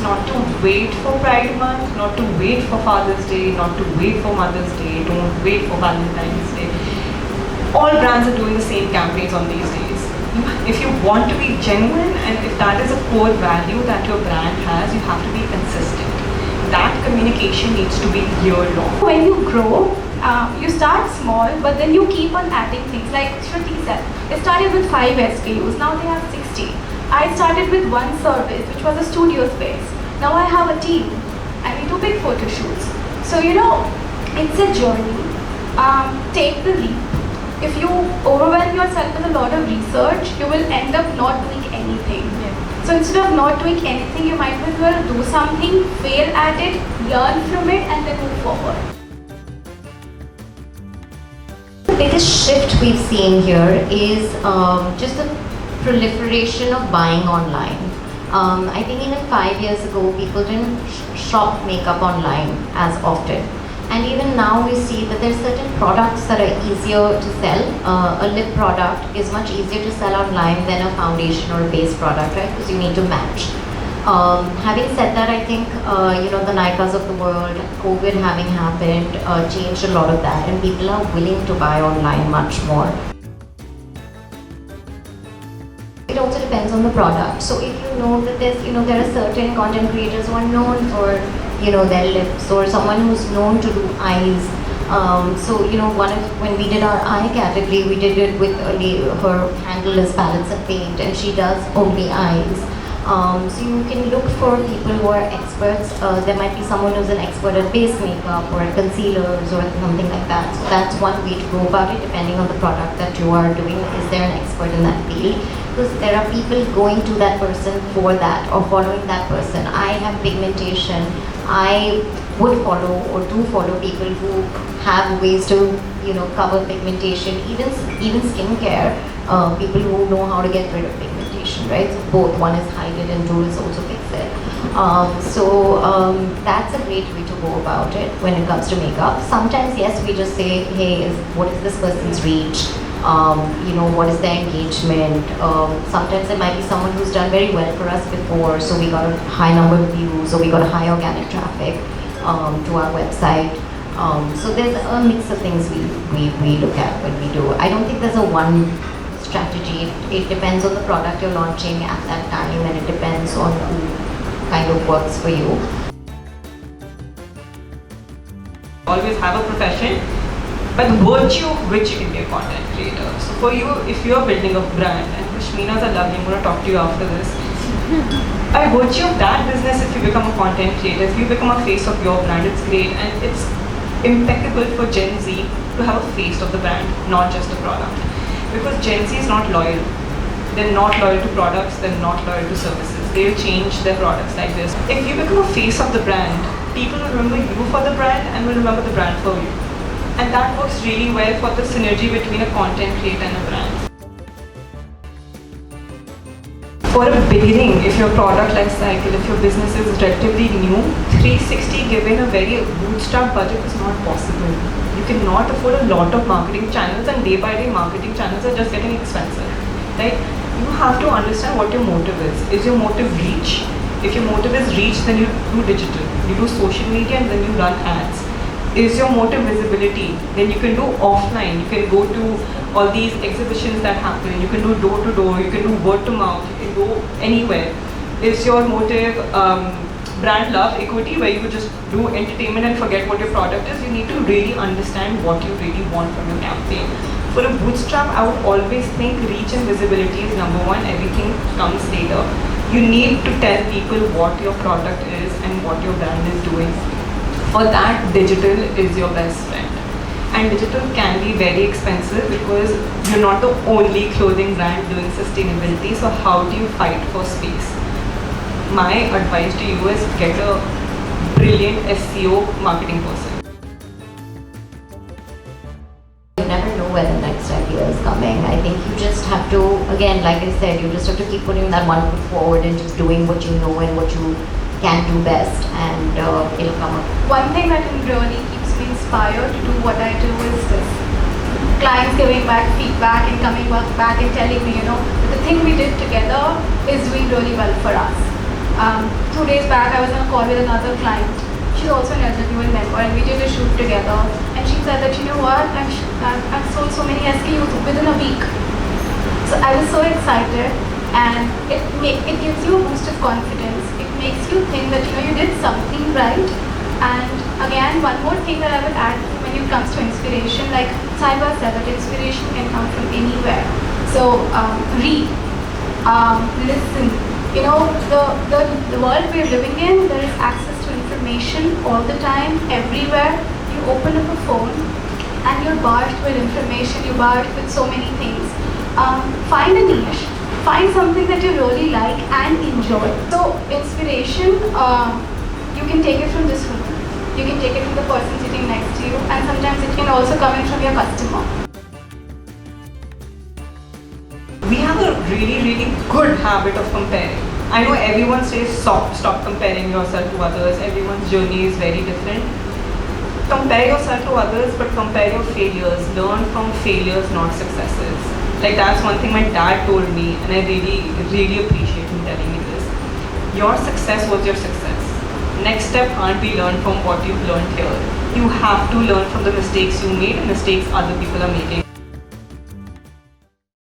not to wait for Pride Month, not to wait for Father's Day, not to wait for Mother's Day, don't wait for Valentine's Day. All brands are doing the same campaigns on these days. If you want to be genuine and if that is a core value that your brand has, you have to be consistent. That communication needs to be year-long. When you grow, you start small, but then you keep on adding things. Like Shruti said, it started with 5 SKUs, now they have 60. I started with one service, which was a studio space. Now I have a team, and we do big photo shoots. So it's a journey. Take the leap. If you overwhelm yourself with a lot of research, you will end up not doing anything. Yeah. So instead of not doing anything, you might as well do something, fail at it, learn from it, and then move forward. The biggest shift we've seen here is just the proliferation of buying online. I think even 5 years ago, people didn't shop makeup online as often. And even now we see that there's certain products that are easier to sell. A lip product is much easier to sell online than a foundation or a base product, right? Because you need to match. Having said that, I think the Nykas of the world, COVID having happened, changed a lot of that, and people are willing to buy online much more. It also depends on the product. So if you know that there are certain content creators who are known for their lips, or someone who's known to do eyes. When we did our eye category, we did it with her handle is palettes and paint, and she does only eyes. So you can look for people who are experts. There might be someone who's an expert at base makeup or at concealers or something like that. So that's one way to go about it, depending on the product that you are doing. Is there an expert in that field? Because there are people going to that person for that or following that person. I have pigmentation. I would follow or do follow people who have ways to cover pigmentation, even skincare. People who know how to get rid of pigmentation, right? So both, one is hide it and two is also fix it. That's a great way to go about it when it comes to makeup. Sometimes, yes, we just say, hey, what is this person's reach? What is their engagement? Sometimes there might be someone who's done very well for us before, so we got a high number of views, or we got a high organic traffic to our website. So there's a mix of things we look at when we do. I don't think there's a one strategy. It depends on the product you're launching at that time, and it depends on who kind of works for you. Always have a profession, but the virtue of which you can be a content creator. So for you, if you are building a brand, and Pashminas are lovely, I'm going to talk to you after this. By virtue of that business, if you become a content creator, if you become a face of your brand, it's great, and it's impeccable for Gen Z to have a face of the brand, not just a product. Because Gen Z is not loyal. They're not loyal to products, they're not loyal to services. They'll change their products like this. If you become a face of the brand, people will remember you for the brand and will remember the brand for you. And that works really well for the synergy between a content creator and a brand. For a beginning, if your product life cycle, if your business is relatively new, 360 given a very bootstrap budget is not possible. You cannot afford a lot of marketing channels, and day by day marketing channels are just getting expensive. Right? You have to understand what your motive is. Is your motive reach? If your motive is reach, then you do digital. You do social media and then you run ads. Is your motive visibility? Then you can do offline. You can go to all these exhibitions that happen. You can do door to door. You can do word to mouth. You can go anywhere. Is your motive brand love equity, where you just do entertainment and forget what your product is? You need to really understand what you really want from your campaign. For a bootstrap, I would always think reach and visibility is number one. Everything comes later. You need to tell people what your product is and what your brand is doing. For that, digital is your best friend. And digital can be very expensive because you're not the only clothing brand doing sustainability. So how do you fight for space? My advice to you is get a brilliant SEO marketing person. You never know where the next idea is coming. I think you just have to, again, like I said, you just have to keep putting that one foot forward and just doing what you know and what you can do best, and it'll come up. One thing that really keeps me inspired to do what I do is this. Clients giving back feedback and coming back and telling me, the thing we did together is doing really well for us. 2 days back, I was on a call with another client. She's also an LWL member, and we did a shoot together. And she said that, you know what, I've sold so many SKUs within a week. So I was so excited, and it gives you a boost of confidence. It makes you think that you did something right. And again, one more thing that I would add when it comes to inspiration, like Sahiba said, that inspiration can come from anywhere. So read, listen. The world we're living in, there is access to information all the time, everywhere. You open up a phone and you're barged with information, you're barged with so many things. Find a niche, find something that you really like and enjoy. So inspiration, you can take it from this room, you can take it from the person sitting next to you, and sometimes it can also come in from your customer. We have a really good habit of comparing. I know everyone says stop comparing yourself to others. Everyone's journey is very different. Compare yourself to others, but compare your failures. Learn from failures, not successes. Like, that's one thing my dad told me, and I really appreciate him telling me this. Your success was your success. Next step can't be learned from what you've learned here. You have to learn from the mistakes you made and mistakes other people are making.